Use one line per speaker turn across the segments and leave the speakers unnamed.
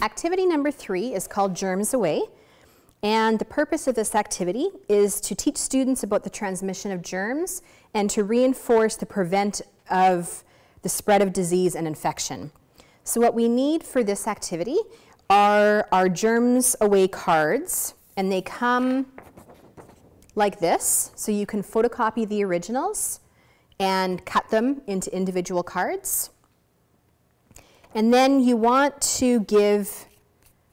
Activity number 3 is called Germs Away, and the purpose of this activity is to teach students about the transmission of germs and to reinforce the prevent of the spread of disease and infection. So what we need for this activity are our Germs Away cards, and they come like this, so you can photocopy the originals and cut them into individual cards. And then you want to give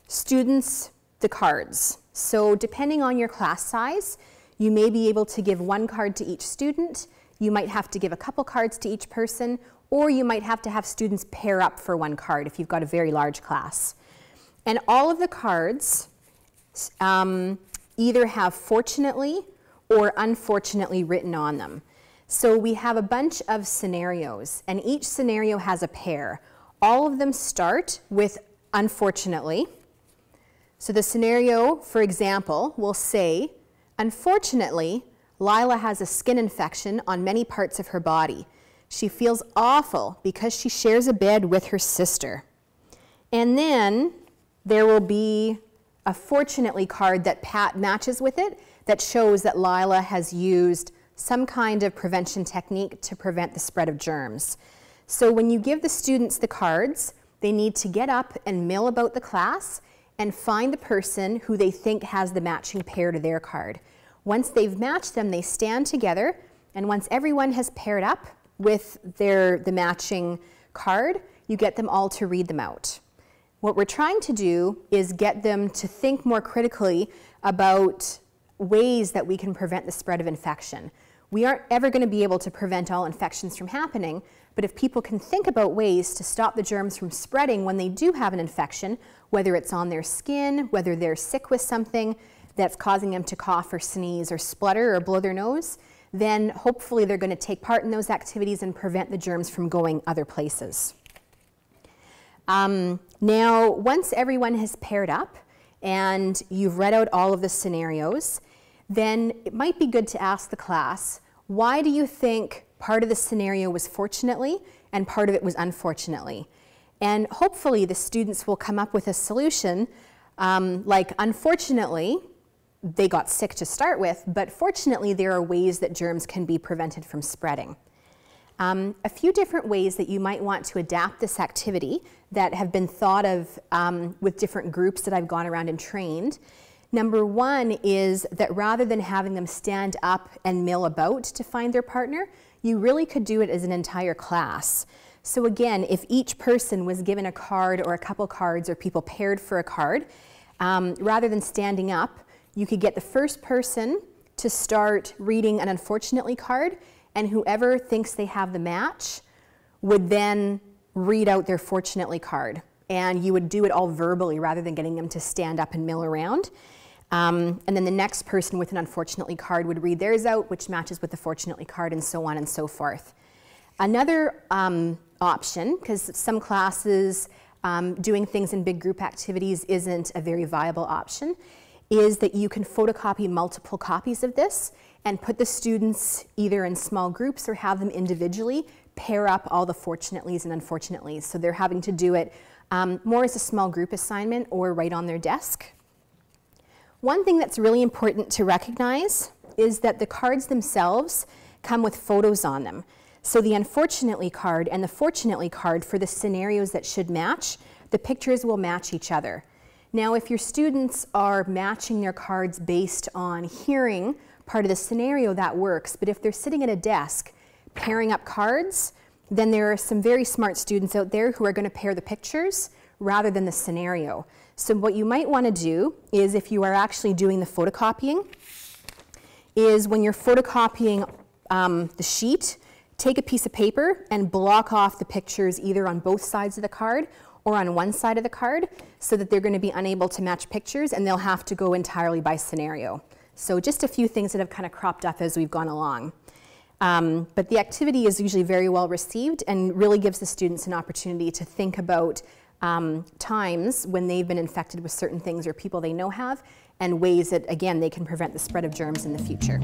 students the cards. So depending on your class size, you may be able to give 1 card to each student, you might have to give a couple cards to each person, or you might have to have students pair up for 1 card if you've got a very large class. And all of the cards either have fortunately or unfortunately written on them. So we have a bunch of scenarios, and each scenario has a pair. All of them start with unfortunately. So the scenario, for example, will say, unfortunately, Lila has a skin infection on many parts of her body. She feels awful because she shares a bed with her sister. And then there will be a fortunately card that matches with it that shows that Lila has used some kind of prevention technique to prevent the spread of germs. So when you give the students the cards, they need to get up and mill about the class and find the person who they think has the matching pair to their card. Once they've matched them, they stand together, and once everyone has paired up with the matching card, you get them all to read them out. What we're trying to do is get them to think more critically about ways that we can prevent the spread of infection. We aren't ever going to be able to prevent all infections from happening, but if people can think about ways to stop the germs from spreading when they do have an infection, whether it's on their skin, whether they're sick with something that's causing them to cough or sneeze or splutter or blow their nose, then hopefully they're going to take part in those activities and prevent the germs from going other places. Now, once everyone has paired up and you've read out all of the scenarios, then it might be good to ask the class, why do you think part of the scenario was fortunately and part of it was unfortunately? And hopefully the students will come up with a solution like, unfortunately, they got sick to start with, but fortunately there are ways that germs can be prevented from spreading. A few different ways that you might want to adapt this activity that have been thought of with different groups that I've gone around and trained. Number 1 is that rather than having them stand up and mill about to find their partner, you really could do it as an entire class. So again, if each person was given a card or a couple cards or people paired for a card, rather than standing up, you could get the first person to start reading an unfortunately card, and whoever thinks they have the match would then read out their fortunately card. And you would do it all verbally rather than getting them to stand up and mill around. And then the next person with an unfortunately card would read theirs out, which matches with the fortunately card, and so on and so forth. Another option, because some classes doing things in big group activities isn't a very viable option, is that you can photocopy multiple copies of this and put the students either in small groups or have them individually pair up all the fortunatelys and unfortunatelys. So they're having to do it more as a small group assignment or right on their desk. One thing that's really important to recognize is that the cards themselves come with photos on them. So the unfortunately card and the fortunately card, for the scenarios that should match, the pictures will match each other. Now, if your students are matching their cards based on hearing part of the scenario, that works. But if they're sitting at a desk pairing up cards, then there are some very smart students out there who are going to pair the pictures rather than the scenario. So what you might want to do is, if you are actually doing the photocopying, is when you're photocopying the sheet, take a piece of paper and block off the pictures either on both sides of the card or on one side of the card, so that they're going to be unable to match pictures and they'll have to go entirely by scenario. So just a few things that have kind of cropped up as we've gone along. But the activity is usually very well received and really gives the students an opportunity to think about times when they've been infected with certain things or people they know have, and ways that, again, they can prevent the spread of germs in the future.